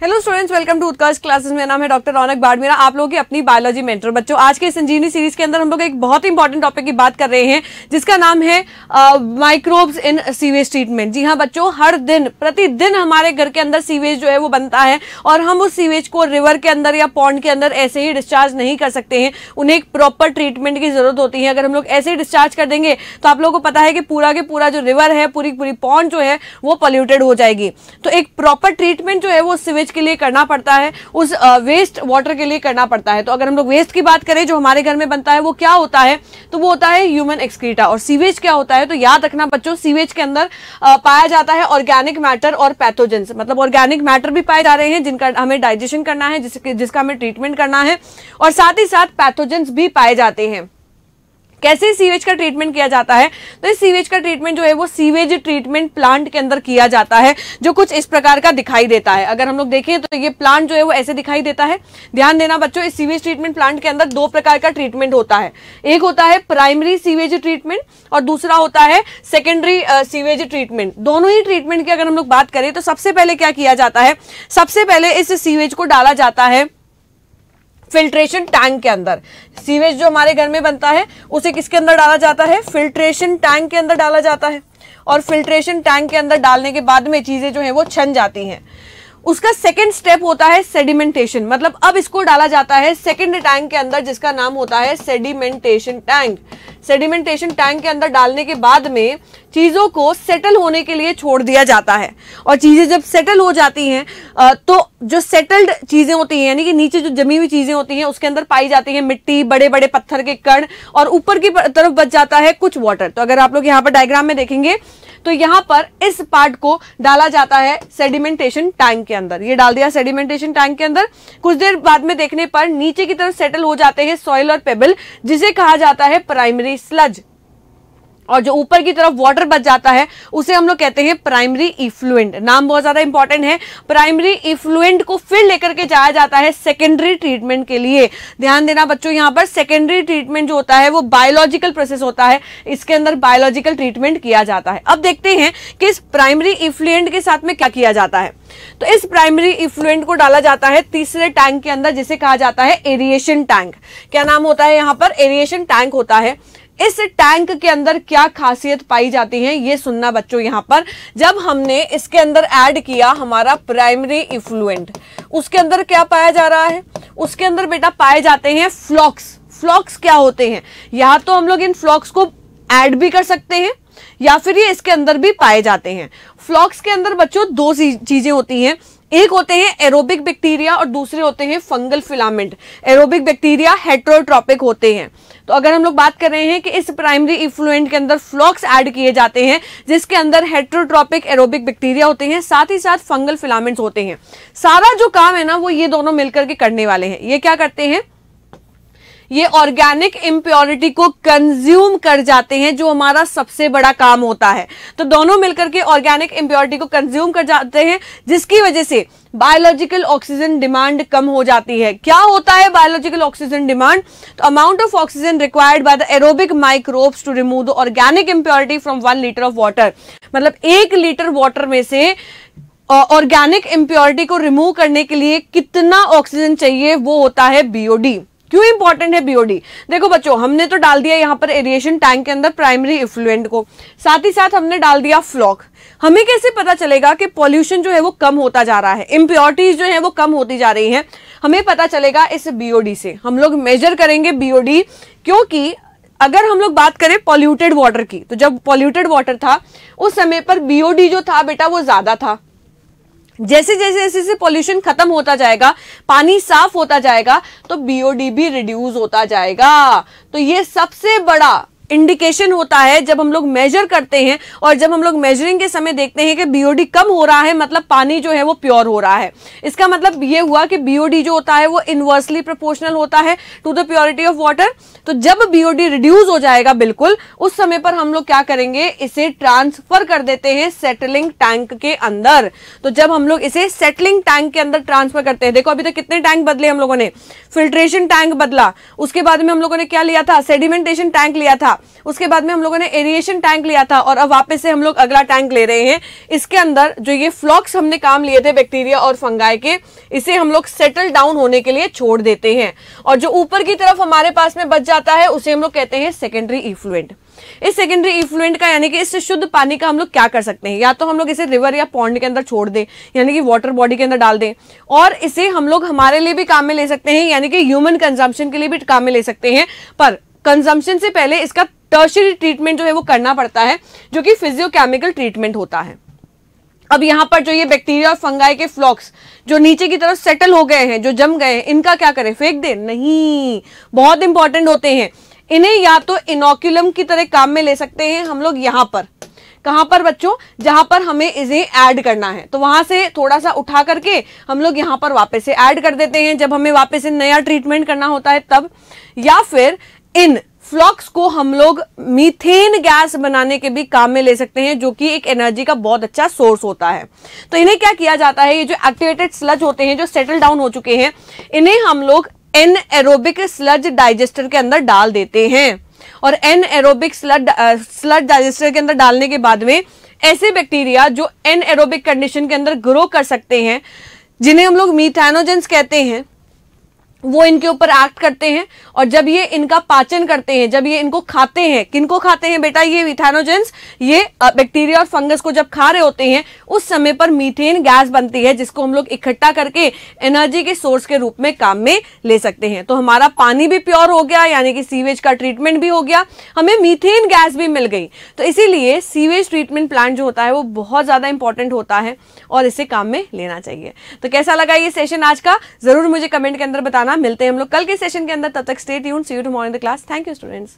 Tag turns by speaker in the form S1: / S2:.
S1: Hello students, welcome to Utkarsh classes. मेरा नाम है डॉक्टर रौनक बाड़मेरा, आप लोगों की अपनी बायोलॉजी मेंटर। बच्चों, आज के संजीवनी सीरीज के अंदर हम लोग एक बहुत इंपॉर्टेंट टॉपिक की बात कर रहे हैं जिसका नाम है माइक्रोब्स इन सीवेज ट्रीटमेंट। जी हाँ बच्चों, हर दिन प्रतिदिन हमारे घर के अंदर सीवेज जो है वो बनता है और हम उस सीवेज को रिवर के अंदर या पॉन्ड के अंदर ऐसे ही डिस्चार्ज नहीं कर सकते हैं। उन्हें एक प्रॉपर ट्रीटमेंट की जरूरत होती है। अगर हम लोग ऐसे ही डिस्चार्ज कर देंगे तो आप लोगों को पता है कि पूरा के पूरा जो रिवर है, पूरी पॉन्ड जो है वो पॉल्यूटेड हो जाएगी। तो एक प्रॉपर ट्रीटमेंट जो है वो सीवेज के लिए करना पड़ता है, उस वेस्ट वाटर के लिए करना पड़ता है। तो अगर हम लोग वेस्ट की बात करें जो हमारे घर में बनता है वो क्या होता है, तो वो होता है ह्यूमन एक्सक्रीटा। और सीवेज क्या होता है, तो याद रखना बच्चों, सीवेज के अंदर पाया जाता है ऑर्गेनिक मैटर और पैथोजेंस। मतलब ऑर्गेनिक मैटर भी पाए जा रहे हैं जिनका हमें डाइजेशन करना है, जिसका हमें ट्रीटमेंट करना है, और साथ ही साथ पैथोजेंस भी पाए जाते हैं। कैसे सीवेज का ट्रीटमेंट किया जाता है, तो इस सीवेज का ट्रीटमेंट जो है वो सीवेज ट्रीटमेंट प्लांट के अंदर किया जाता है, जो कुछ इस प्रकार का दिखाई देता है। अगर हम लोग देखें तो ये प्लांट जो है वो ऐसे दिखाई देता है। ध्यान देना बच्चों, इस सीवेज ट्रीटमेंट प्लांट के अंदर दो प्रकार का ट्रीटमेंट होता है। एक होता है प्राइमरी सीवेज ट्रीटमेंट और दूसरा होता है सेकेंडरी सीवेज ट्रीटमेंट। दोनों ही ट्रीटमेंट की अगर हम लोग बात करें तो सबसे पहले क्या किया जाता है, सबसे पहले इस सीवेज को डाला जाता है फिल्ट्रेशन टैंक के अंदर। सीवेज जो हमारे घर में बनता है उसे किसके अंदर डाला जाता है, फिल्ट्रेशन टैंक के अंदर डाला जाता है। और फिल्ट्रेशन टैंक के अंदर डालने के बाद में चीजें जो है वो छन जाती हैं। उसका सेकंड स्टेप होता है सेडिमेंटेशन। मतलब अब इसको डाला जाता है सेकंड टैंक के अंदर जिसका नाम होता है सेडिमेंटेशन टैंक। सेडिमेंटेशन टैंक के अंदर डालने के बाद में चीजों को सेटल होने के लिए छोड़ दिया जाता है। और चीजें जब सेटल हो जाती हैं तो जो सेटल्ड चीजें होती हैं, यानी कि नीचे जो जमी हुई चीजें होती हैं उसके अंदर पाई जाती है मिट्टी, बड़े बड़े पत्थर के कण, और ऊपर की तरफ बच जाता है कुछ वाटर। तो अगर आप लोग यहाँ पर डायग्राम में देखेंगे तो यहाँ पर इस पार्ट को डाला जाता है सेडिमेंटेशन टैंक के अंदर। ये डाल दिया सेडिमेंटेशन टैंक के अंदर। कुछ देर बाद में देखने पर नीचे की तरफ सेटल हो जाते हैं सॉइल और पेबल, जिसे कहा जाता है प्राइमरी स्लज। और जो ऊपर की तरफ वाटर बच जाता है उसे हम लोग कहते हैं प्राइमरी इफ्लुएंट। नाम बहुत ज्यादा इंपॉर्टेंट है। प्राइमरी इफ्लुएंट को फिर लेकर के जाया जाता है सेकेंडरी ट्रीटमेंट के लिए। ध्यान देना बच्चों, यहाँ पर सेकेंडरी ट्रीटमेंट जो होता है वो बायोलॉजिकल प्रोसेस होता है, इसके अंदर बायोलॉजिकल ट्रीटमेंट किया जाता है। अब देखते हैं कि इस प्राइमरी इफ्लुएंट के साथ में क्या किया जाता है। तो इस प्राइमरी इफ्लुएंट को डाला जाता है तीसरे टैंक के अंदर जिसे कहा जाता है एरिएशन टैंक। क्या नाम होता है यहाँ पर, एरिएशन टैंक होता है। इस टैंक के अंदर क्या खासियत पाई जाती है ये सुनना बच्चों। यहाँ पर जब हमने इसके अंदर ऐड किया हमारा प्राइमरी इफ्लुएंट, उसके अंदर क्या पाया जा रहा है, उसके अंदर बेटा पाए जाते हैं फ्लॉक्स। फ्लॉक्स क्या होते हैं, या तो हम लोग इन फ्लॉक्स को ऐड भी कर सकते हैं या फिर ये इसके अंदर भी पाए जाते हैं। फ्लॉक्स के अंदर बच्चों दो चीजें होती हैं, एक होते हैं एरोबिक बैक्टीरिया और दूसरे होते हैं fungal filament. Aerobic bacteria heterotrophic होते हैं। तो अगर हम लोग बात कर रहे हैं कि इस प्राइमरी इफ्लुएंट के अंदर फ्लॉक्स ऐड किए जाते हैं जिसके अंदर हेटेरोट्रॉपिक एरोबिक बैक्टीरिया होते हैं, साथ ही साथ फंगल फिलामेंट्स होते हैं। सारा जो काम है ना वो ये दोनों मिलकर के करने वाले हैं। ये क्या करते हैं, ये ऑर्गेनिक इम्प्योरिटी को कंज्यूम कर जाते हैं, जो हमारा सबसे बड़ा काम होता है। तो दोनों मिलकर के ऑर्गेनिक इम्प्योरिटी को कंज्यूम कर जाते हैं, जिसकी वजह से बायोलॉजिकल ऑक्सीजन डिमांड कम हो जाती है। क्या होता है बायोलॉजिकल ऑक्सीजन डिमांड, तो amount of oxygen required by the aerobic microbes to remove the organic impurity from 1 litre of water. मतलब 1 लीटर वाटर में से ऑर्गेनिक इम्प्योरिटी को रिमूव करने के लिए कितना ऑक्सीजन चाहिए, वो होता है बीओडी। क्यों इंपॉर्टेंट है बीओडी, देखो बच्चों, हमने तो डाल दिया यहाँ पर एरिएशन टैंक के अंदर प्राइमरी इफ्लुएंट को, साथ ही साथ हमने डाल दिया फ्लॉक। हमें कैसे पता चलेगा कि पॉल्यूशन जो है वो कम होता जा रहा है, इम्प्योरिटीज जो है वो कम होती जा रही हैं, हमें पता चलेगा इस बीओडी से। हम लोग मेजर करेंगे बीओडी, क्योंकि अगर हम लोग बात करें पॉल्यूटेड वाटर की, तो जब पॉल्यूटेड वाटर था उस समय पर बीओडी जो था बेटा वो ज्यादा था। जैसे जैसे जैसे पॉल्यूशन खत्म होता जाएगा, पानी साफ होता जाएगा, तो बीओडी भी रिड्यूस होता जाएगा। तो ये सबसे बड़ा इंडिकेशन होता है जब हम लोग मेजर करते हैं और जब हम लोग मेजरिंग के समय देखते हैं कि बीओडी कम हो रहा है, मतलब पानी जो है वो प्योर हो रहा है। इसका मतलब ये हुआ कि बीओडी जो होता है वो इनवर्सली प्रोपोर्शनल होता है to the purity of water. तो जब बीओडी रिड्यूस हो जाएगा बिल्कुल, उस समय पर हम लोग क्या करेंगे, इसे ट्रांसफर कर देते हैं सेटलिंग टैंक के अंदर। तो जब हम लोग इसे सेटलिंग टैंक के अंदर ट्रांसफर करते हैं, देखो अभी तक कितने टैंक बदले हम लोगों ने, फिल्ट्रेशन टैंक बदला, उसके बाद में हम लोगों ने क्या लिया था, सेडिमेंटेशन टैंक लिया था, उसके बाद में हम लोगों ने एरिएशन टैंक लिया था और अब वापस से हम लोग अगला टैंक ले रहे हैं। इसके अंदर जो ये फ्लॉक्स हमने काम लिए थे बैक्टीरिया और फंगाई के, इसे हम लोग सेटल डाउन होने के लिए छोड़ देते हैं और जो ऊपर की तरफ हमारे पास में बच जाता है उसे हम लोग कहते हैं सेकेंडरी इफ्लुएंट। इस सेकेंडरी इफ्लुएंट का यानी कि इस शुद्ध पानी का हम लोग क्या कर सकते हैं, या तो हम लोग इसे रिवर या पॉन्ड के अंदर छोड़ दें, यानी कि वाटर बॉडी के अंदर डाल दें, और इसे हम लोग हमारे लिए भी काम में ले सकते हैं, यानी कि ह्यूमन कंजम्पशन के लिए भी काम में ले सकते हैं। पर कंजम्पशन से पहले इसका टर्शियरी ट्रीटमेंट जो है वो करना पड़ता है, जो कि फिजियोकेमिकल ट्रीटमेंट होता है। अब यहां पर जो ये बैक्टीरिया और फंगाई के फ्लॉक्स जो नीचे की तरफ सेटल हो गए हैं, जो जम गए हैं, इनका क्या करें, फेंक दें? नहीं, बहुत इंपॉर्टेंट होते हैं। इन्हें या तो इनोक्यूलम की तरह काम में ले सकते हैं हम लोग यहां पर। कहां पर बच्चों? जहां पर हमें इसे ऐड करना है, तो वहां से थोड़ा सा उठा करके हम लोग यहां पर वापस से ऐड कर देते हैं जब हमें वापस से नया ट्रीटमेंट करना होता है तब। या फिर इन फ्लॉक्स को हम लोग मीथेन गैस बनाने के भी काम में ले सकते हैं, जो कि एक एनर्जी का बहुत अच्छा सोर्स होता है। तो इन्हें क्या किया जाता है, ये जो एक्टिवेटेड स्लज होते हैं, जो सेटल डाउन हो चुके हैं, इन्हें हम लोग एनएरोबिक स्लज डाइजेस्टर के अंदर डाल देते हैं। और एनएरोबिक स्लज डाइजेस्टर के अंदर डालने के बाद में ऐसे बैक्टीरिया जो एनएरोबिक कंडीशन के अंदर ग्रो कर सकते हैं, जिन्हें हम लोग मीथेनोजेंस कहते हैं, वो इनके ऊपर एक्ट करते हैं। और जब ये इनका पाचन करते हैं, जब ये इनको खाते हैं, किनको खाते हैं बेटा? ये मीथेनोजेंस, ये बैक्टीरिया और फंगस को जब खा रहे होते हैं उस समय पर मीथेन गैस बनती है, जिसको हम लोग इकट्ठा करके एनर्जी के सोर्स के रूप में काम में ले सकते हैं। तो हमारा पानी भी प्योर हो गया, यानी कि सीवेज का ट्रीटमेंट भी हो गया, हमें मीथेन गैस भी मिल गई। तो इसीलिए सीवेज ट्रीटमेंट प्लांट जो होता है वो बहुत ज्यादा इंपॉर्टेंट होता है और इसे काम में लेना चाहिए। तो कैसा लगा ये सेशन आज का, जरूर मुझे कमेंट के अंदर बताना। मिलते हैं हम लोग कल के सेशन के अंदर, तब तक stay tuned, see you tomorrow in the class. Thank you students.